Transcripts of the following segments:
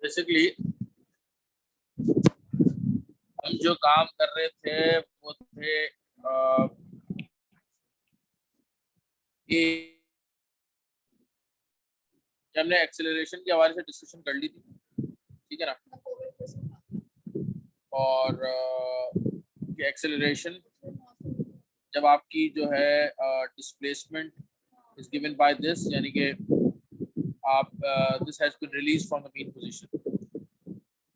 Basically हम जो काम कर रहे थे वो थे कि हमने एक्सेलरेशन के हवाले से डिस्कशन कर ली थी, ठीक है ना। और एक्सेलरेशन जब आपकी जो है displacement is given by this, यानी कि आप this has been release from the mean position,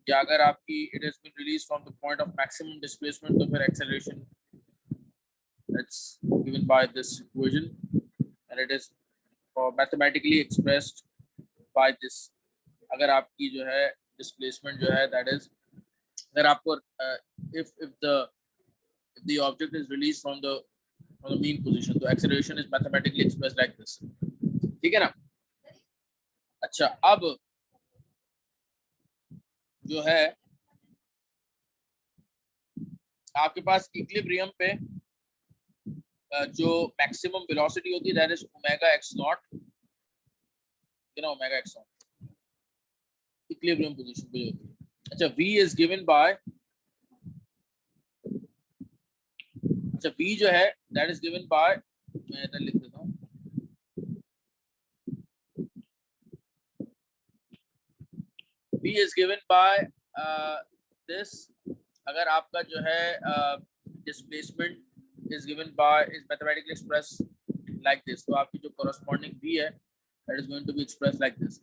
या अगर आपकी it has been release from the point of maximum displacement, तो फिर acceleration it's given by this equation and it is mathematically expressed by this. अगर आपकी जो है displacement जो है दैट इज, अगर आपको if the object is released from the mean position, तो acceleration is mathematically expressed like this, ठीक है ना। अच्छा, अब जो है आपके पास इक्विलिब्रियम पे जो मैक्सिमम वेलोसिटी होती है that is omega x not, you know omega x not equilibrium position पे होती है। अच्छा, v इज गिवन बाय, अच्छा v जो है दैट इज गिवन बाय, मैं इधर लिख देता हूँ, v is given by this। अगर आपका जो है displacement is given by is mathematically express like this, तो आपकी जो कोरस्पॉन्डिंग v है that is going to be express like this.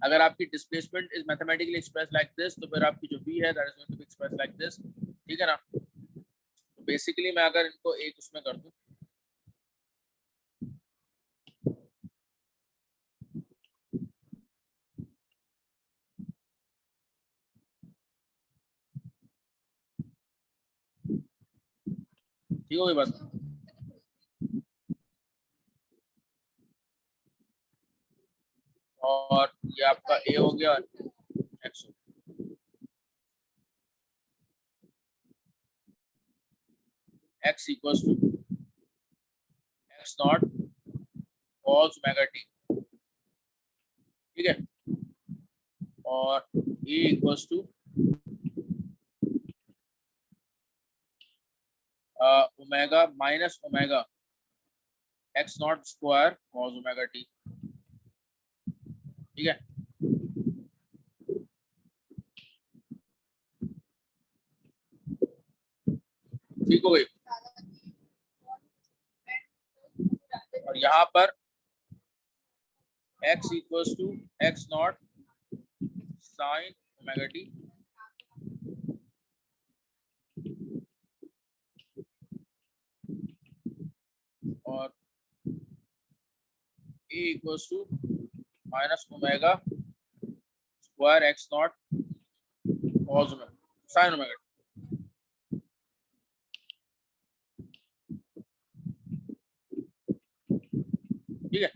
अगर आपकी displacement is mathematically express like this, तो फिर आपकी जो v है that is going to be express like this, ठीक है ना। तो बेसिकली मैं अगर इनको एक उसमें कर दूं, ठीक होगी बात। और ये आपका a हो गया, x हो गया, x equals to x naught cos omega t, ठीक है। और a equals to omega minus omega x naught square cos omega t, ठीक है। ठीक हो गई। और यहाँ पर x equals to x naught sine omega t, और a equals to minus omega square x naught cos omega sine omega t, ठीक है।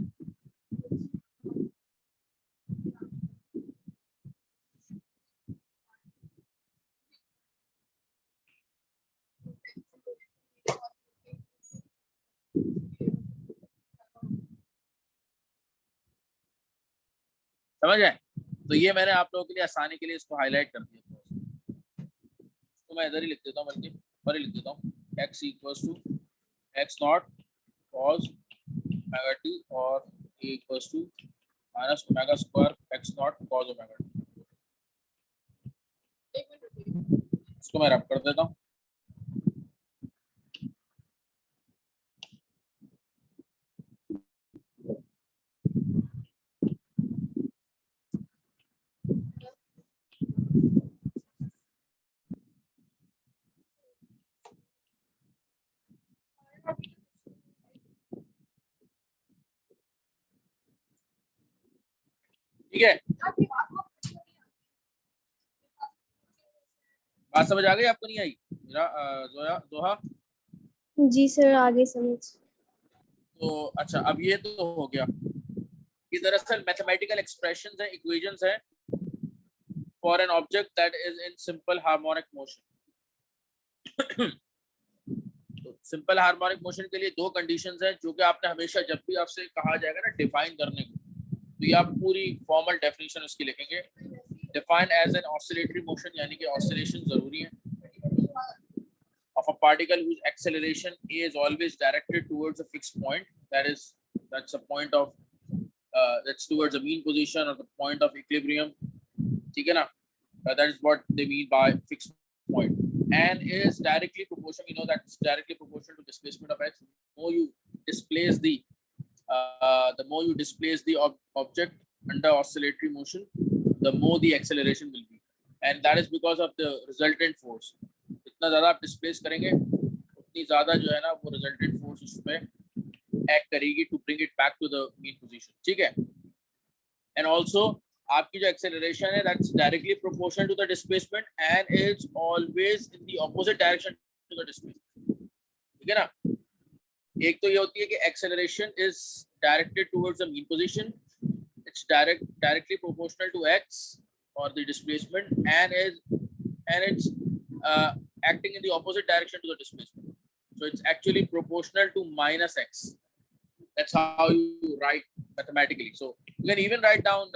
समझ गए। तो ये मैंने आप लोगों के लिए आसानी के लिए इसको हाईलाइट कर दिया, तो मैं इधर ही लिख देता हूँ, बल्कि ऊपर ही लिख देता हूँ, x equals to x naught cos omega t और a equals to minus omega square x naught cos omega t. इसको मैं रब कर देता हूँ। ठीक है, बात समझ आ गई आपको, नहीं आई मेरा दोहा? जी सर, आगे समझ। तो अच्छा, अब ये तो हो गया, ये दरअसल मैथमेटिकल एक्सप्रेशंस हैं, इक्वेशंस हैं for an object that is in simple harmonic motion. तो सिंपल हार्मोनिक मोशन के लिए दो कंडीशंस हैं जो कि आपने हमेशा, जब भी आपसे कहा जाएगा ना डिफाइन करने को, तो ये आप पूरी फॉर्मल डेफिनेशन उसकी लिखेंगे। defined as an oscillatory motion, यानी कि oscillation जरूरी है, of a particle whose acceleration A is always directed towards a fixed point. That's a point of that's towards a mean position or the point of equilibrium. ठीक है ना? That is what they mean by fixed point. And is directly proportional. You know that's directly proportional to displacement of x. The more you displace the object under oscillatory motion, the more the acceleration will be, and that is because of the resultant force. जितना ज़्यादा आप displace करेंगे, उतनी ज़्यादा जो है ना वो resultant force उसमें act करेगी to bring it back to the mean position. ठीक है? And also आपकी जो acceleration है, that's directly proportional to the displacement and is always in the opposite direction to the displacement. ठीक है ना? एक तो ये होती है कि acceleration is directed towards the mean position. It's directly proportional to x or the displacement, and it's acting in the opposite direction to the displacement. So it's actually proportional to minus x. That's how you write mathematically. So you can even write down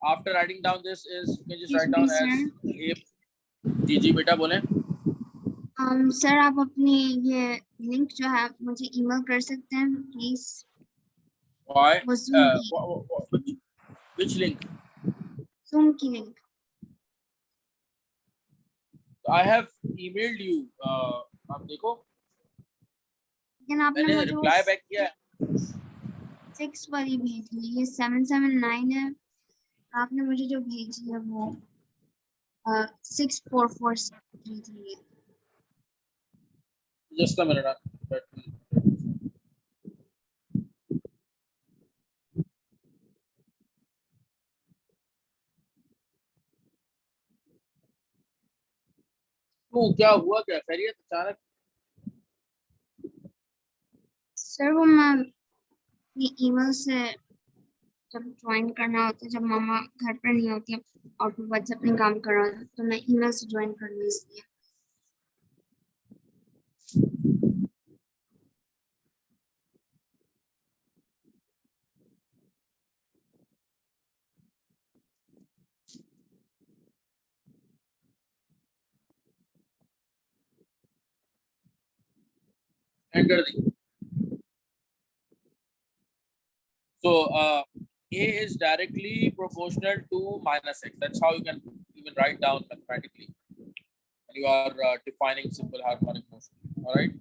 after writing down this is you can just write down as a. जी बेटा बोलें. Sir आप अपनी ये link जो है मुझे email कर सकते हैं please. Why? Which link? Zoom की link. I have emailed you. आप देखो. लेकिन आपने मैंने reply back किया. 6 वाली भेजी है, ये 779 है. आपने मुझे जो भेजी है वो 64433 है. Just a minute. तो क्या हुआ, क्या खैरियत अचानक? सर वो मैं ये ईमेल से जब ज्वाइन करना होता है, जब मामा घर पर नहीं होती है और फिर व्हाट्सएप में काम कर रहा होता तो मैं ईमेल से ज्वाइन कर ली इसलिए. Enter the. So A is directly proportional to minus x. That's how you can even write down mathematically when you are defining simple harmonic motion. All right.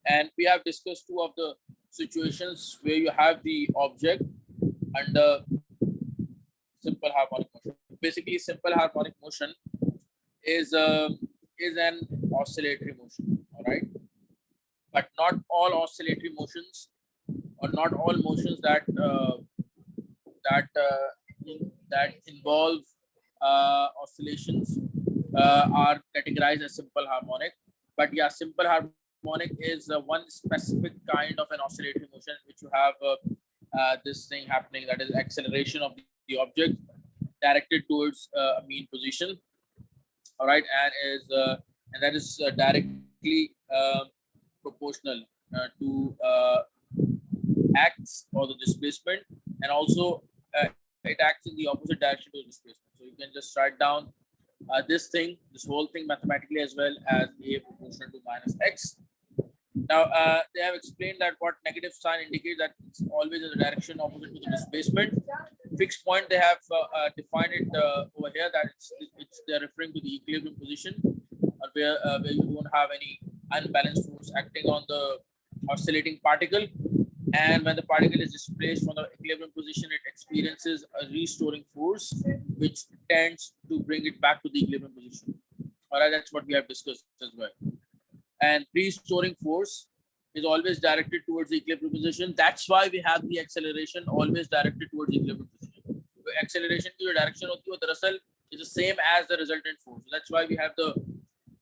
And we have discussed two of the situations where you have the object under simple harmonic motion. Basically, simple harmonic motion is an oscillatory motion. All right. But not all oscillatory motions or not all motions that involve oscillations are categorized as simple harmonic. But yeah, simple harmonic is one specific kind of an oscillatory motion which you have this thing happening, that is acceleration of the object directed towards a mean position. All right, and that is directly proportional to acts or the displacement, and also it acts in the opposite direction to the displacement. So you can just write down this whole thing mathematically as well as A proportional to minus x. Now they have explained that what negative sign indicates that it's always in the direction opposite to the displacement. Fixed point, they have defined it over here that they're referring to the equilibrium position, where you don't have any unbalanced force acting on the oscillating particle, and when the particle is displaced from the equilibrium position, it experiences a restoring force which tends to bring it back to the equilibrium position. All right, that's what we have discussed as well. And restoring force is always directed towards the equilibrium position. That's why we have the acceleration always directed towards the equilibrium position. The acceleration की जो direction होती है वो दरअसल is the same as the resultant force. That's why we have the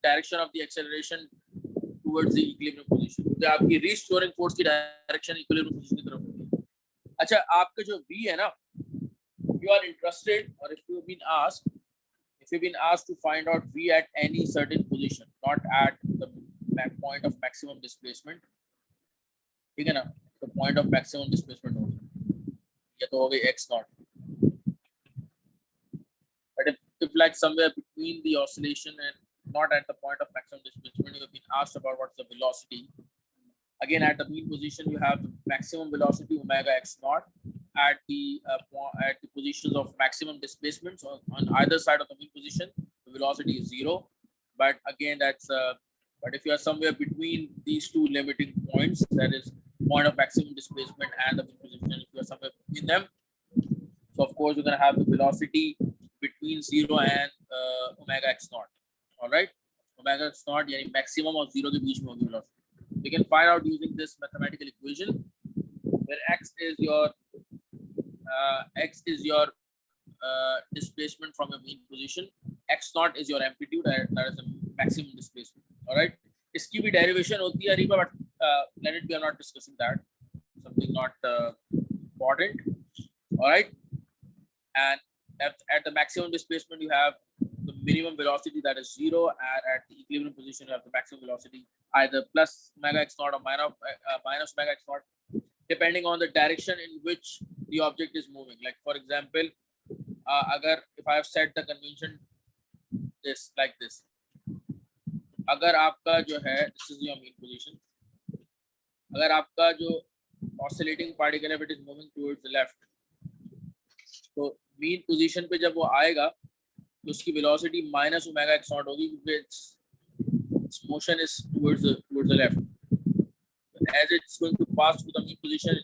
direction of the acceleration towards the equilibrium position. तो आपकी restoring force की direction equilibrium position की तरफ होती है. अच्छा, आपका जो V है ना, if you are interested or if you've been asked to find out V at any certain position, not at the point of maximum displacement, ठीक है ना, the point of maximum displacement होगा, ये तो हो गई x naught. But if like somewhere between the oscillation and not at the point of maximum displacement, you have been asked about what's the velocity. Again, at the mean position, you have the maximum velocity omega x naught at the positions of maximum displacement. So on either side of the mean position, the velocity is zero. But again, but if you are somewhere between these two limiting points, that is point of maximum displacement and the mean position, if you are somewhere between them, so of course you're going to have the velocity between 0 and omega x naught. All right, omega x naught, yani maximum of 0 के बीच में होगी velocity. You can find out using this mathematical equation where x is your displacement from your mean position, x naught is your amplitude, that is the maximum displacement. All right, इसकी भी derivation होती है Areeba, but let it be, I'm not discussing that, something not important. All right, and at the maximum displacement you have the minimum velocity, that is 0, and at the equilibrium position you have the maximum velocity either plus omega x naught or minus omega x naught, depending on the direction in which the object is moving. Like for example, if I have set the convention this like this, अगर आपका जो है, this is your mean position, अगर आपका जो oscillating particle if it is moving towards the left, तो mean position पे जब वो आएगा तो उसकी velocity minus omega x naught होगी क्योंकि its motion is towards the left. As it's going to pass to the mean position,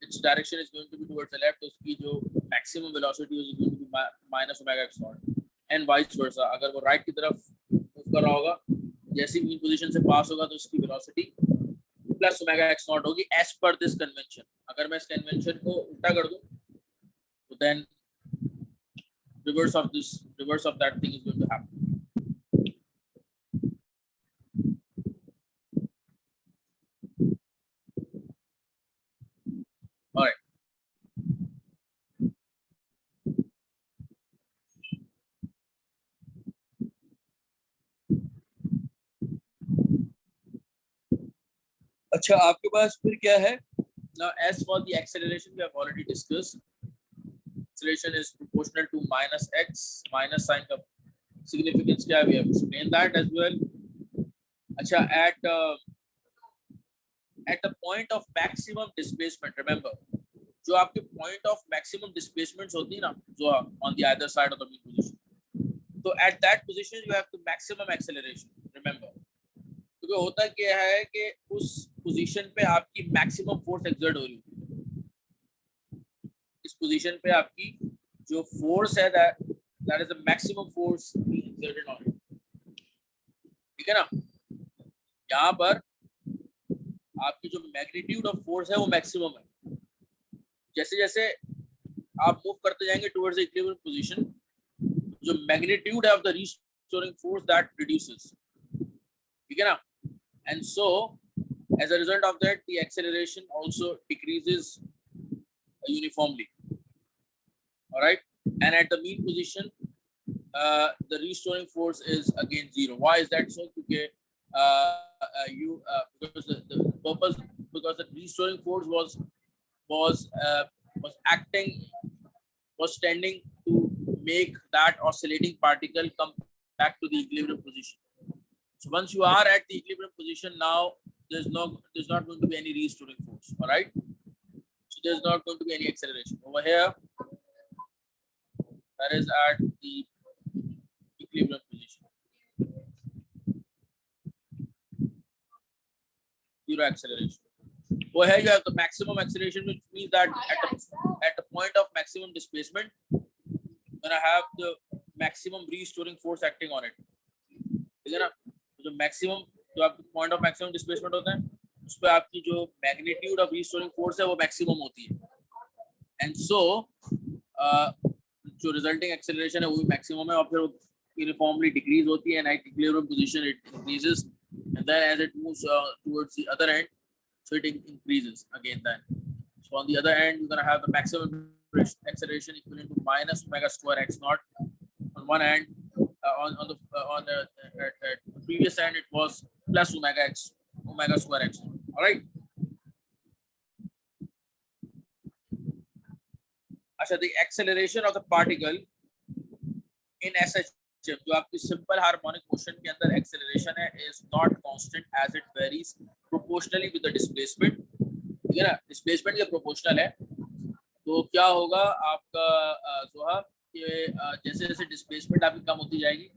its direction is going to be towards the left. तो उसकी जो maximum velocity is going to be minus omega x naught, and vice versa. अगर वो right की तरफ move कर रहा होगा, जैसी mean position से pass होगा तो उसकी velocity plus omega x naught होगी as per this convention. अगर मैं इस convention को उल्टा कर दूं, तो then reverse of that thing is going to happen. All right. अच्छा, आपके पास फिर क्या है? Now, as for the acceleration, we have already discussed. Acceleration is proportional to minus x, minus sign of significance क्या? We have explained that as well. अच्छा, at the point of maximum displacement, remember, जो आपके point of maximum displacements होती है ना, जो on the either side of the mean position, तो at that position you have the maximum acceleration. Remember, क्योंकि होता क्या है कि उस पोजीशन पे आपकी मैक्सिमम फोर्स एक्सर्ट हो रही है, इस पोजीशन पे आपकी जो फोर्स है that is the maximum force being exerted on it. ठीक है ना, यहाँ पर आपकी जो मैग्नीट्यूड ऑफ फोर्स है वो मैक्सिमम है. जैसे जैसे आप मूव करते जाएंगे टुवर्ड्स द इक्विलिब्रियम पोजीशन, जो magnitude of the restoring force that reduces. ठीक है ना, and so as a result of that the acceleration also decreases uniformly. All right, and at the mean position the restoring force is again 0. Why is that so? Because because the purpose, because the restoring force was tending to make that oscillating particle come back to the equilibrium position. So once you are at the equilibrium position, now there's not going to be any restoring force. All right, so there's not going to be any acceleration over here. That is at the equilibrium position. Zero acceleration. Over here you have the maximum acceleration, which means that at the point of maximum displacement, you're gonna have the maximum restoring force acting on it. ठीक है ना, जो maximum, जो आपकी point of maximum displacement होता है, उस पे आपकी जो magnitude of restoring force है वो maximum होती है, and so जो resulting acceleration है वो भी maximum है, और फिर uniformly decrease होती है, and at equilibrium position it increases, and then as it moves towards the other end, so it increases again then. So on the other end, you're gonna have the maximum acceleration equivalent to minus omega square x naught on one end. On the previous end, it was plus omega square x naught. All right. Asha, the acceleration of the particle in SHM जो आपकी simple harmonic motion के अंदर acceleration है is not constant as it varies proportionally with the displacement, ठीक है ना, displacement के proportional है, तो क्या होगा आपका जोहा कि जैसे जैसे displacement आपकी कम होती जाएगी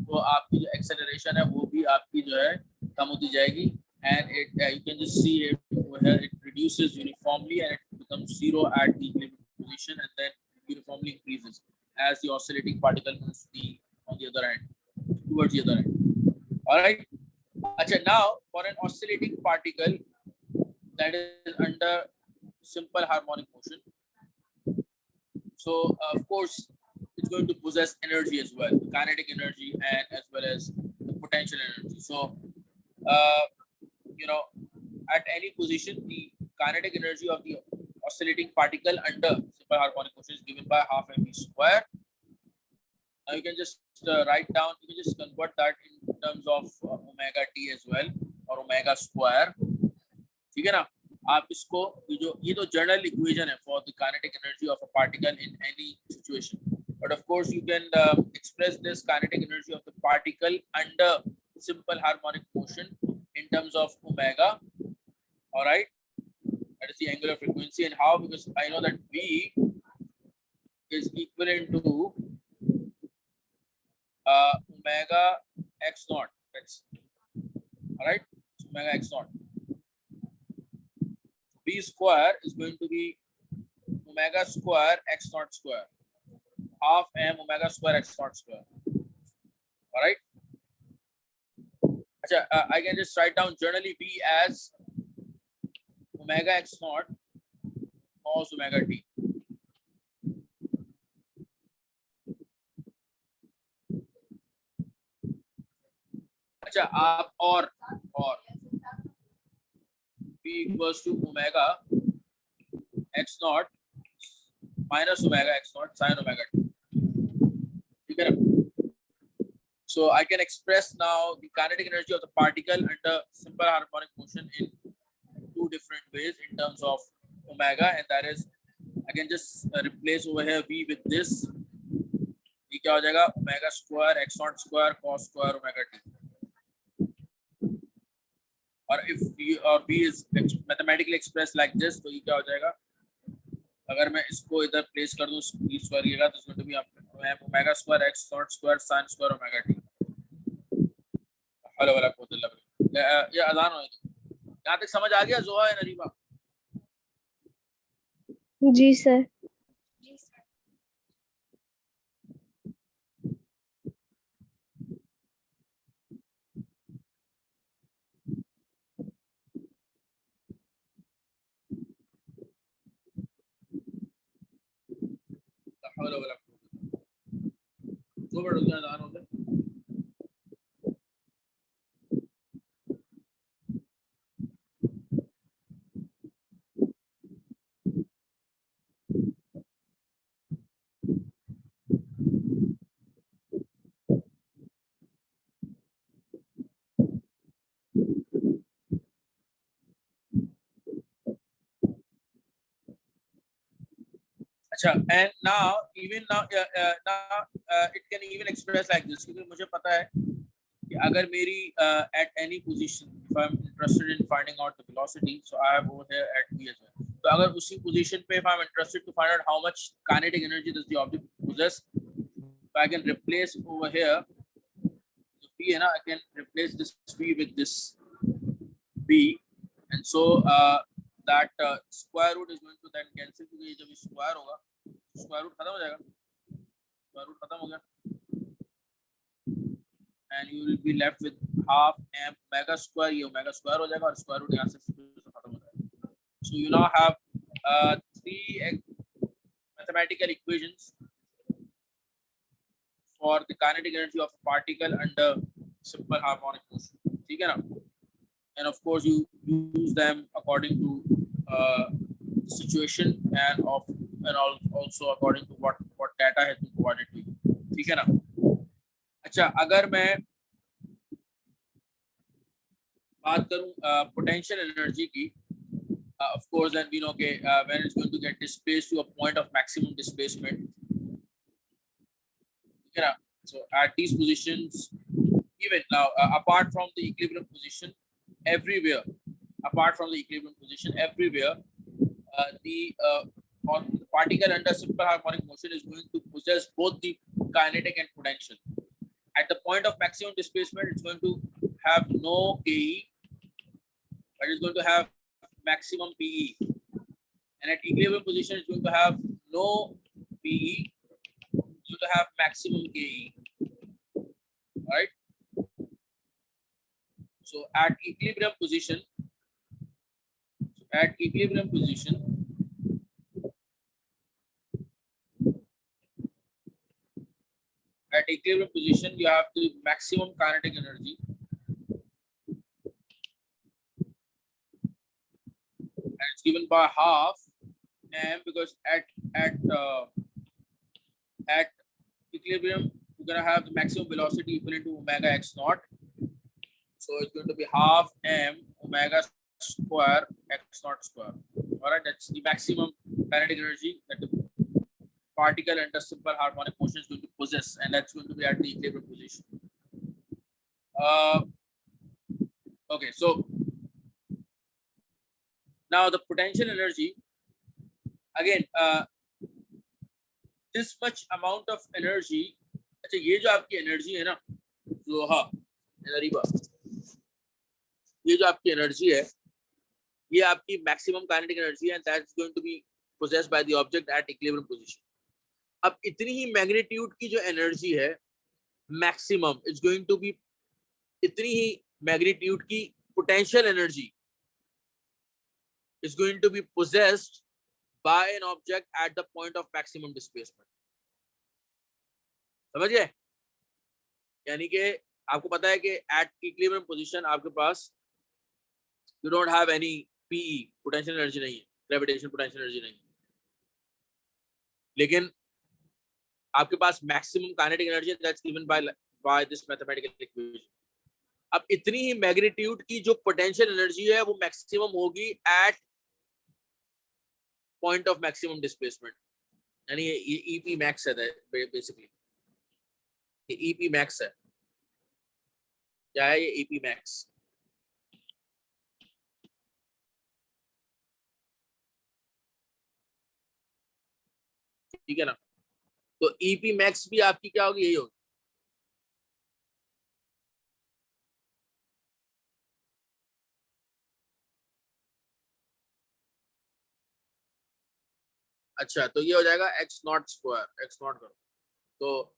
तो आपकी जो acceleration है वो भी आपकी जो है कम होती जाएगी, and it you can just see it over here, it reduces uniformly and it becomes zero at the equilibrium position and then uniformly increases as the oscillating particle moves on the other end, towards the other end. All right. Achha, now for an oscillating particle that is under simple harmonic motion, so of course it's going to possess energy as well, kinetic energy and as well as the potential energy. So you know, at any position the kinetic energy of the oscillating particle under simple harmonic motion is given by half mv square. Now you can just write down, you can just convert that in terms of omega t as well or omega square, ठीक है ना, आप इसको ये तो general equation है for the kinetic energy of a particle in any situation, but of course you can express this kinetic energy of the particle under simple harmonic motion in terms of omega. All right, that is the angular frequency. And how? Because I know that v is equivalent to omega x naught. That's all right. So omega x naught. V square is going to be omega square x naught square, half m omega square x naught square. All right. I can just write down generally V as omega x naught cos omega t. अच्छा, आप और V equals to omega x naught minus omega x naught sin omega t. ठीक है ना? So I can express now the kinetic energy of the particle under simple harmonic motion in two different ways in terms of omega, and that is I can just replace over here V with this. ये क्या हो जाएगा? Omega square x naught square cos square omega t. और if V is mathematically expressed like this, तो ये क्या हो जाएगा? अगर मैं इसको इधर प्लेस कर दूं V square की जगह, तो इसमें भी आप omega square x naught square sin square omega t. Hello वाला कोड लग रहा है, ये अजान हो गई। यहाँ तक समझ आ गया जोहा है नरीबा? जी सर। हेलो वाला दो मिनट अजान हो गया। अच्छा, and now it can even express like this, क्योंकि मुझे पता है कि अगर मेरी at any position if I'm interested in finding out the velocity, so I have over here at v as well, तो अगर उसी position पे if I'm interested to find out how much kinetic energy does the object possess, so I can replace over here v है ना, I can replace this v with this v, and so that square root is going to then cancel, क्योंकि ये जब square होगा square root खत्म हो जाएगा, square root खत्म हो गया, and you will be left with half m omega square, ये omega square हो जाएगा और स्क्वायर रूट यहाँ से खत्म हो जाएगा. So you now have three mathematical equations for the kinetic energy of a particle under simple harmonic motion, ठीक है ना? And of course you use them according to the situation and also according to what data has been provided to you, ठीक है ना? अच्छा, अगर मैं बात करूं पोटेंशियल एनर्जी की, of course then we know okay, when it's going to get displaced to a point of maximum displacement, ठीक है ना, at these positions, even now, apart from the equilibrium position, everywhere, apart from the equilibrium position, everywhere, the particle under simple harmonic motion is going to possess both the kinetic and potential. At the point of maximum displacement, it's going to have no KE, but it's going to have maximum PE. And at equilibrium position, it's going to have no PE, it's going to have maximum KE. Right? So at equilibrium position, at equilibrium position, you have the maximum kinetic energy, and it's given by half m, because at equilibrium you're gonna have the maximum velocity equivalent to omega x naught. So it's going to be half m omega square x naught square. All right, that's the maximum kinetic energy that the particle under simple harmonic motion is going to possess, and that's going to be at the equilibrium position. Okay, so now the potential energy, again, this much amount of energy. अच्छा, ये जो आपकी energy है ना, जो हाँ ये जो आपकी एनर्जी है, ये आपकी मैक्सिमम काइनेटिक एनर्जी है, that's going to be possessed by the object at equilibrium position. अब इतनी ही मैग्नीट्यूड की जो एनर्जी है maximum, it's going to be इतनी ही मैग्नीट्यूड की potential energy is going to be possessed by an object at the point of maximum displacement. समझ गए? यानी कि आपको पता है कि at equilibrium position आपके पास you don't have any PE, potential energy नहीं है, gravitation potential energy नहीं है, लेकिन आपके पास maximum kinetic energy that's given by this mathematical equation. अब इतनी ही मैग्नीट्यूड की जो पोटेंशियल एनर्जी है वो मैक्सिमम होगी at point of maximum displacement, यानी ये ईपी मैक्स है बेसिकली, ये ईपी मैक्स है. क्या है ये ईपी मैक्स? ठीक है ना? तो ईपी मैक्स भी आपकी क्या होगी? यही होगी. अच्छा, तो ये हो जाएगा x naught square, x not करो तो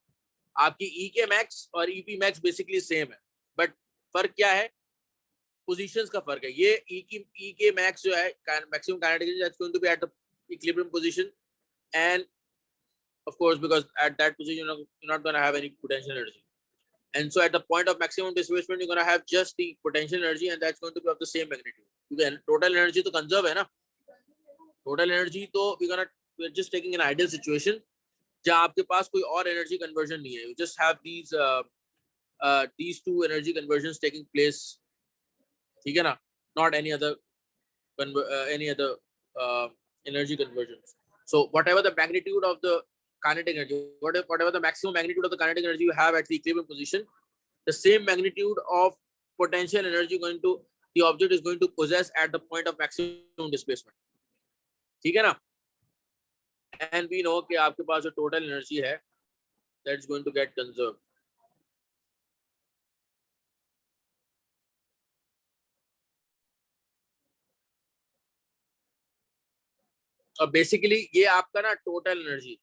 आपकी ई के मैक्स और ईपी मैक्स बेसिकली सेम है, बट फर्क क्या है? पोजीशंस का फर्क है. ये ई के मैक्स जो है maximum kinetic energy that's going to be at the equilibrium position, and of course because at that position you're not going to have any potential energy, and so at the point of maximum displacement you're going to have just the potential energy, and that's going to be of the same magnitude. Because total energy to conserve hai na, total energy to we're just taking an ideal situation जहाँ आपके पास कोई और energy conversion नहीं है. You just have these two energy conversions taking place, ठीक है ना? Not any other energy conversions. So whatever the magnitude of the kinetic energy, whatever the maximum magnitude of the kinetic energy you have at the equilibrium position, the same magnitude of potential energy the object is going to possess at the point of maximum displacement. ठीक है ना? And we know कि आपके पास जो total energy है, that's going to get conserved. और basically ये आपका ना टोटल एनर्जी,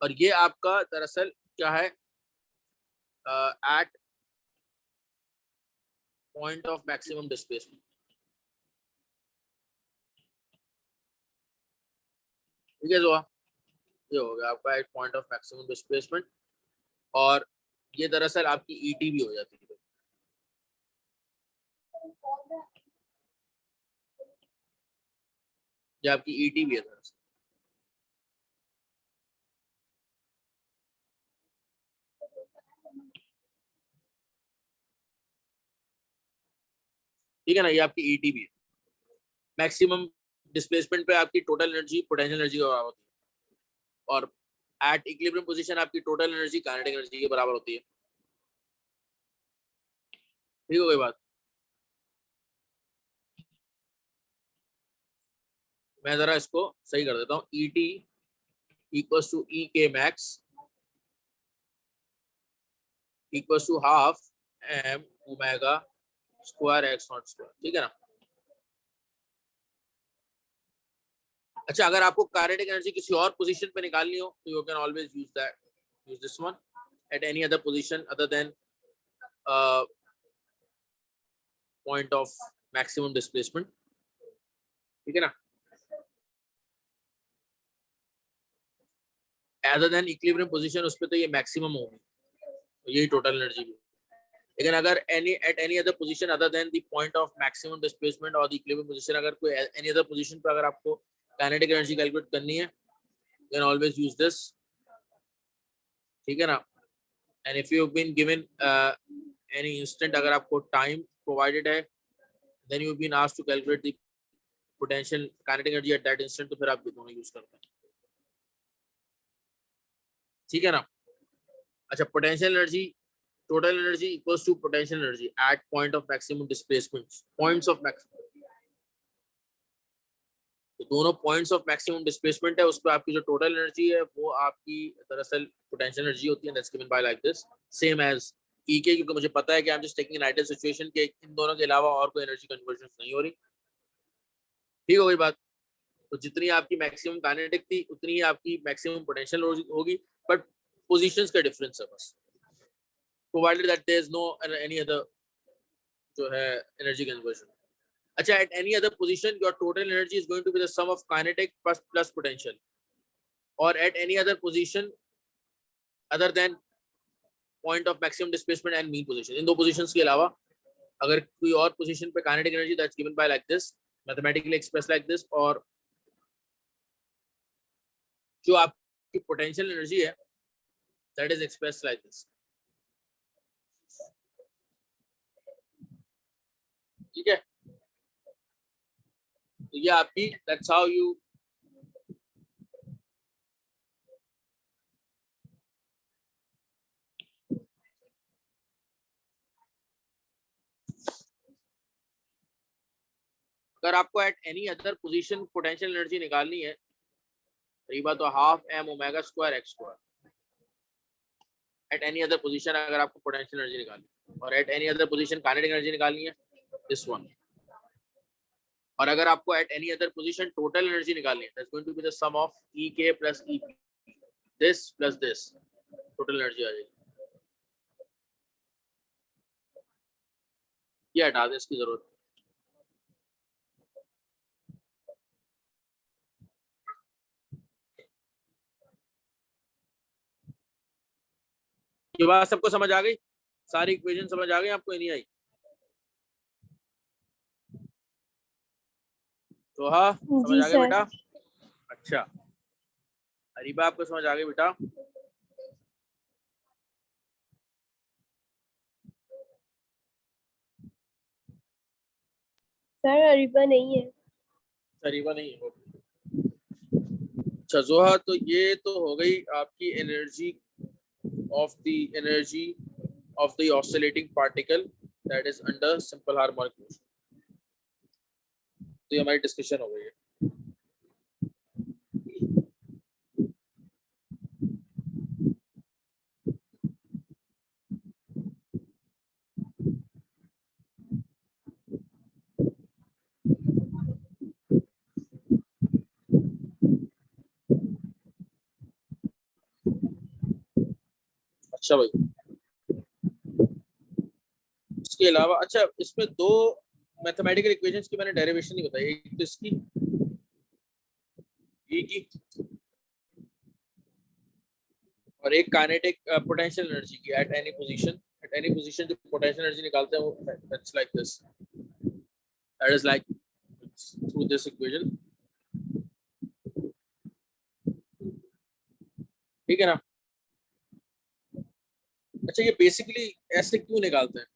और ये आपका दरअसल क्या है? At point of maximum displacement. ठीक है, जो ये हो गया आपका at point of maximum displacement, और ये दरअसल आपकी ईटी भी हो जाती है. ये आपकी ईटी भी है दरअसल. ठीक है ना? ये आपकी ईटी भी है, मैक्सिमम डिस्प्लेसमेंट पे आपकी टोटल एनर्जी पोटेंशियल एनर्जी के बराबर होती है, और एट इक्विलिब्रियम पोजीशन आपकी टोटल एनर्जी काइनेटिक एनर्जी के बराबर होती है। ठीक हो गई बात? मैं जरा इसको सही कर देता हूँ। E T equals to E K max equals to half M omega square x naught square. ठीक है ना? अच्छा, अगर आपको काइनेटिक एनर्जी किसी और पोजीशन पे निकालनी हो तो you can always use this one eight any other position other than point of maximum displacement. ठीक है ना? अदर देन इक्विलिब्रियम पोजीशन, उस पे तो ये मैक्सिमम होगी, तो यही टोटल एनर्जी भी। लेकिन अगर any other position other than the point of maximum displacement और द इक्विलिब्रियम पोजीशन, अगर कोई एनी अदर पोजीशन पे अगर आपको काइनेटिक एनर्जी कैलकुलेट करनी है, देन ऑलवेज यूज दिस। ठीक है ना? And if you have been given any instant, अगर आपको टाइम प्रोवाइडेड है, then you have been asked to calculate the potential kinetic energy at that instant, तो फिर आप ये दोनों यूज करते हैं। ठीक है ना? अच्छा, potential energy total energy equals to potential energy at point of maximum displacement, points of maximum, तो दोनों पॉइंट्स ऑफ मैक्सिमम डिस्प्लेसमेंट है, उस पर आपकी जो टोटल एनर्जी है वो आपकी दरअसल पोटेंशियल एनर्जी होती है। That's given by like this, same as E K, क्योंकि मुझे पता है कि I am just taking an ideal situation के इन दोनों के अलावा और कोई एनर्जी कन्वर्जन नहीं हो रही। ठीक हो गई बात? तो जितनी आपकी मैक्सिमम काइनेटिक थी उतनी ही आपकी मैक्सिमम पोटेंशियल होगी, बट पोजीशंस का डिफरेंस है बस, provided that there is no any other जो है एनर्जी कन्वर्जन। अच्छा, at any other position your total energy is going to be the sum of kinetic plus potential, or at any other position other than point of maximum displacement and mean position, इन दो positions के अलावा अगर कोई और position पे kinetic energy that's given by like this, mathematically expressed like this, और जो आपकी potential energy है that is expressed like this। ठीक है? तो ये आपकी that's how you अगर आपको at any other position potential energy निकालनी है, सही बात, तो half M omega square X square at any other position, अगर आपको पोटेंशियल एनर्जी निकालनी है, और at any other position kinetic energy निकालनी है, दिस वन। और अगर आपको at any other position total energy निकालनी है, that's going to be the sum of E K plus E P, this plus this, total energy आ जाएगी। ये हटा दें, इसकी जरूरत। ये बात सबको समझ आ गई? सारी इक्वेशन समझ आ गई आपको? नहीं आई तो हाँ, समझ आ गया बेटा? अच्छा, अरीबा आपको समझ आ गई बेटा? सर अरीबा नहीं है। अरीबा नहीं है? अच्छा जोहा, तो ये तो हो गई आपकी energy of the oscillating particle that is under simple harmonic motion। तो ये हमारी डिस्कशन हो गई है। अच्छा भाई, इसके अलावा अच्छा, इसमें दो मैथमेटिकल इक्वेशंस की मैंने डेरिवेशन नहीं बताई, एक तो इसकी ई की, और एक काइनेटिक पोटेंशियल एनर्जी की एट एनी पोजीशन जो पोटेंशियल एनर्जी निकालते हैं वो that's like this, that is like through this equation. ठीक है ना? अच्छा, ये बेसिकली ऐसे क्यों निकालते हैं?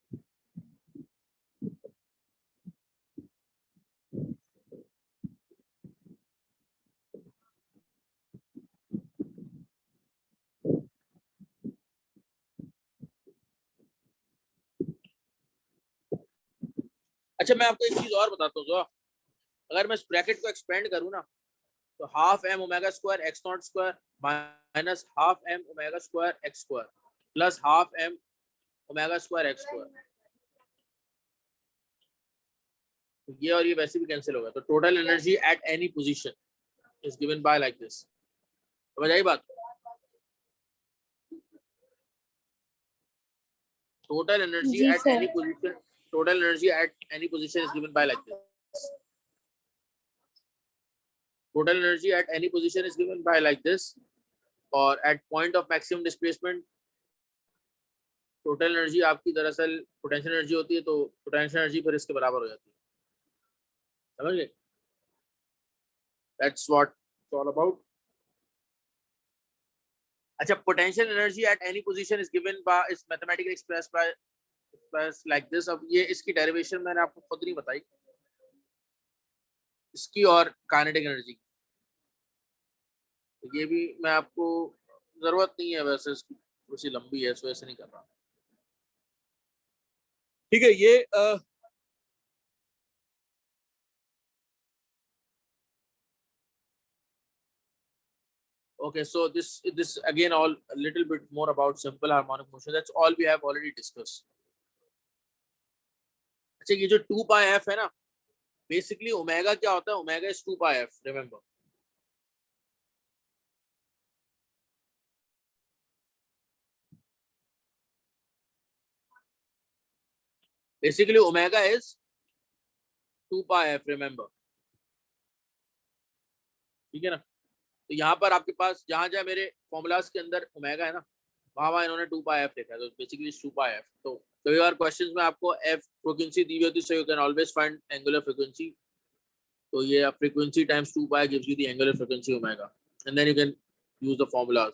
अच्छा मैं आपको एक चीज और बताता हूँ, जो अगर मैं इस ब्रैकेट को एक्सपेंड करूँ ना, तो half M omega square x naught square minus half M omega square X square plus half M omega square X square, ये और ये वैसे भी कैंसिल होगा, तो total energy at any position is given by like this. समझ आई बात? टोटल एनर्जी जी at sir. Any position, total energy at any position is given by like this. Total energy at any position is given by like this, और at point of maximum displacement total energy आपकी दरअसल potential energy होती है, तो potential energy फिर इसके बराबर हो जाती है। समझ गए? That's what it's all about. अच्छा, potential energy at any position is given by, is mathematically express like this. अब ये इसकी डेरिवेशन मैंने आपको खुद नहीं बताई, इसकी और काइनेटिक एनर्जी, तो ये भी मैं आपको, जरूरत नहीं है वैसे, इसकी थोड़ी सी लंबी है, सो ऐसे नहीं कर रहा। ठीक है, ये okay, so this again all a little bit more about simple harmonic motion. That's all we have already discussed. अच्छा, ये जो 2 पाई एफ है ना, बेसिकली ओमेगा क्या होता है? Omega is 2 pi F, remember. Basically omega is 2 pi F, remember. ठीक है ना? तो यहाँ पर आपके पास जहां जहां मेरे फॉर्मूलाज के अंदर ओमेगा है ना, वहां वहां इन्होंने 2 पाई एफ लिखा है, तो बेसिकली 2 पाई एफ। तो कई बार क्वेश्चंस में आपको एफ फ्रीक्वेंसी दी हुई होती है, so you can always find angular frequency. तो ये frequency times 2 pi gives you the angular frequency omega, and then you can use the formulas,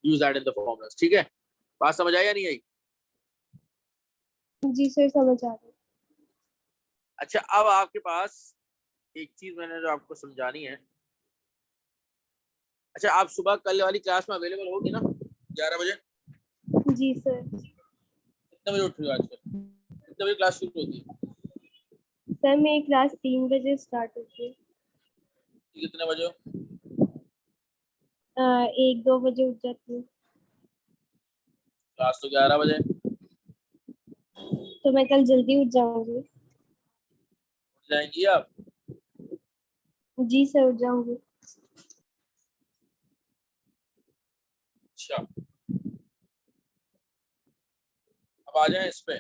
use that in the formulas. ठीक है, बात समझ आई या नहीं आई? जी सर, समझ आ रही। अच्छा, अब आपके पास एक चीज मैंने जो आपको समझानी है। अच्छा, आप सुबह कल वाली क्लास में अवेलेबल होगी ना 11 बजे? जी सर। कितने बजे उठ रही हो आजकल? कितने बजे क्लास शुरू होती है? सर मेरी क्लास 3 बजे स्टार्ट होती है। कितने बजे हो? 1-2 बजे उठ जाती हूँ। क्लास तो 11 बजे। तो मैं कल जल्दी उठ जाऊंगी। उठ जाएंगी आप? जी सर, उठ जाऊंगी। अच्छा, अब आ जाए इस पे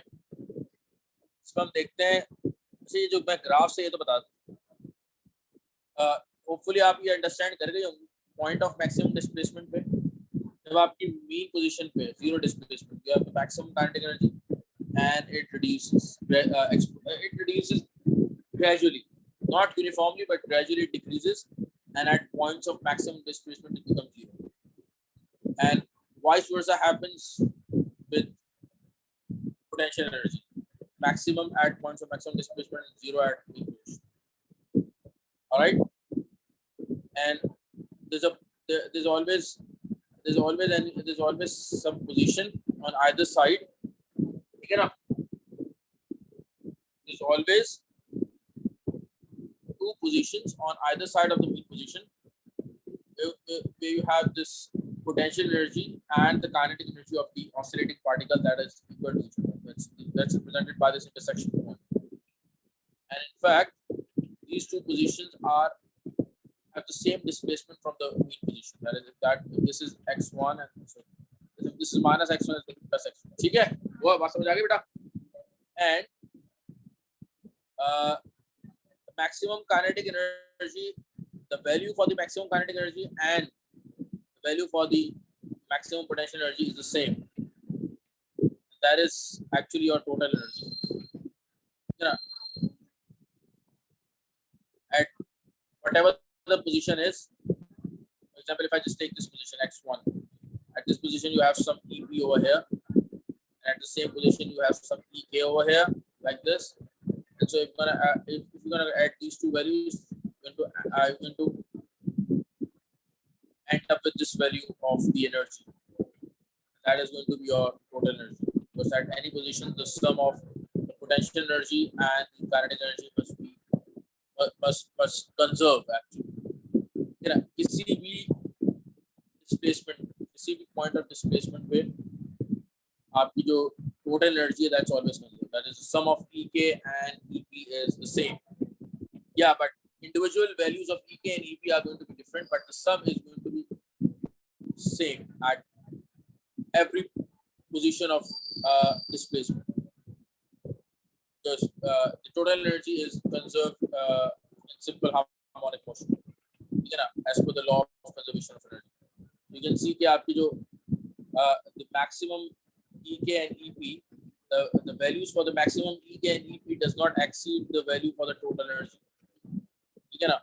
हम देखते हैं। अच्छा, ये जो मैं ग्राफ से ये तो बता दूं, होपफुली आप ये अंडरस्टैंड कर गए होंगे। पॉइंट ऑफ मैक्सिमम डिस्प्लेसमेंट पे जब आपकी मीन पोजीशन पे zero displacement, you have the maximum kinetic energy and it reduces gradually, not uniformly but gradually decreases, and at points of maximum displacement it becomes zero, and vice versa happens with potential energy. Maximum at points of maximum displacement and zero at mean position. All right, and there's a there's always there's always some position on either side. ठीक है ना? There's always two positions on either side of the mean position, where you have this potential energy and the kinetic energy of the oscillating particle that is equal to each other. That's represented by this intersection point. And in fact, these two positions are have the same displacement from the mean position. That is, if this is x1 and if this is minus x1, it's going to be plus x1. ठीक है? वो बात समझ आ गई बेटा? And the maximum kinetic energy, the value for the maximum kinetic energy and the value for the maximum potential energy is the same. That is actually your total energy. Yeah. At whatever the position is, for example, if I just take this position x1, at this position you have some EP over here, and at the same position you have some EK over here, like this. And so if you're gonna add these two values, you're going to end up with this value of the energy. That is going to be your total energy, because at any position the sum of the potential energy and the kinetic energy must conserve actually. You know, किसी भी displacement, किसी भी point of displacement पे आपकी जो total energy है that's always conserved. That is the sum of EK and EP is the same. Yeah, but individual values of EK and EP are going to be different, but the sum is going to be same at every position of displacement. Because the total energy is conserved in simple harmonic motion. ठीक है ना, as per the law of conservation of energy. You can see कि आपकी जो the maximum EK and EP, the values for the maximum EK and EP does not exceed the value for the total energy. ठीक है ना?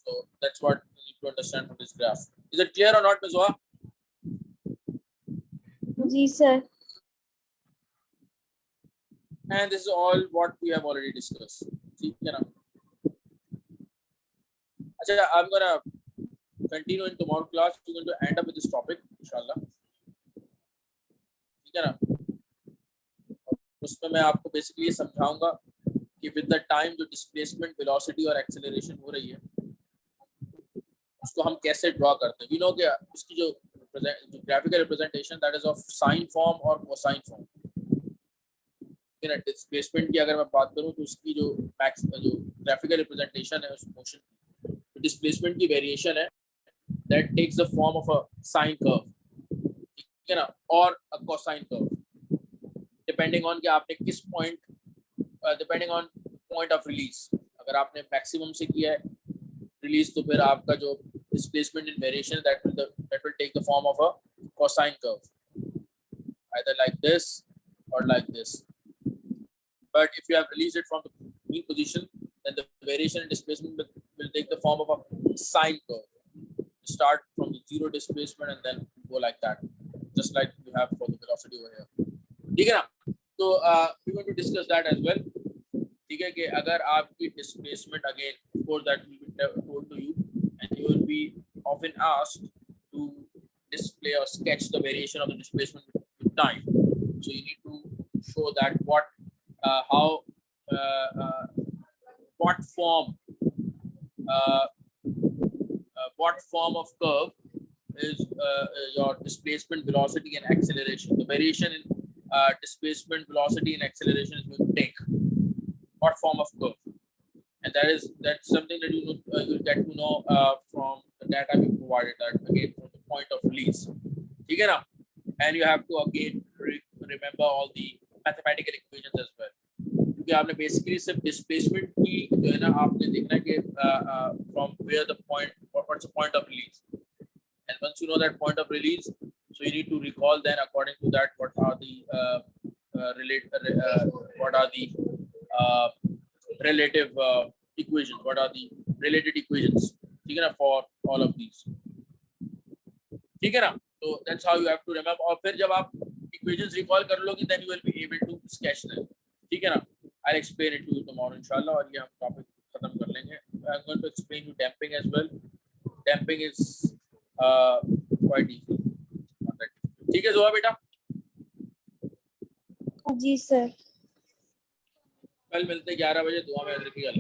So that's what you need to understand from this graph. Is it clear or not, Ms. Oha? जी sir. And this is all what we have already discussed. ठीक है ना? अच्छा, I'm gonna continue in tomorrow class. We're going to end up with this topic, inshallah. ठीक है ना? उसमें मैं आपको बेसिकली ये समझाऊंगा कि विद द टाइम जो डिस्प्लेसमेंट, वेलोसिटी और एक्सेलरेशन हो रही है उसको हम कैसे ड्रॉ करते हैं. वी नो कि उसकी जो graphical representation that is of sine form और कोसाइन फॉर्म. ठीक है ना? डिस्प्लेसमेंट की अगर मैं बात करूं तो उसकी जो ग्राफिकल रिप्रेजेंटेशन है उस मोशन की, डिस्प्लेसमेंट की वेरिएशन है that takes the form of a sine curve. ठीक है ना? और a cosine curve, depending on कि आपने किस point, depending on point of release. अगर आपने मैक्सिमम से किया है रिलीज तो फिर आपका जो displacement in variation that will take the form of a cosine curve, either like this or like this. But if you have released it from the mean position, then the variation in displacement will take the form of a sine curve. Start from the zero displacement and then go like that, just like you have for the velocity over here. ठीक है ना? तो we're going to discuss that as well. ठीक है कि अगर आपकी displacement, again of course that will be told to you and you will be often asked to display or sketch the variation of the displacement with time. So you need to show that what form of curve is your displacement, velocity and acceleration. The variation in displacement, velocity and acceleration is going to take what form of curve. And that's something that you'll get to know from the data we provided, that again from the point of release. ठीक है ना? And you have to again remember all the mathematical equations as well. क्योंकि आपने basically सिर्फ displacement की जो है ना आपने देखना है कि from where the point, what's the point of release. And once you know that point of release, so you need to recall then according to that what are the relative equations, what are the related equations, ठीक है ना, for all of these. ठीक है ना? So that's how you have to remember. और फिर जब आप equations recall कर लोगे then you will be able to sketch them. ठीक है ना? I'll explain it to you tomorrow inshallah, और ये हम topic खत्म कर लेंगे. I'm going to explain you damping as well. Damping is quite easy. ठीक है जोआ बेटा? जी सर. कल मिलते 11 बजे. दुआ में याद रखिएगा.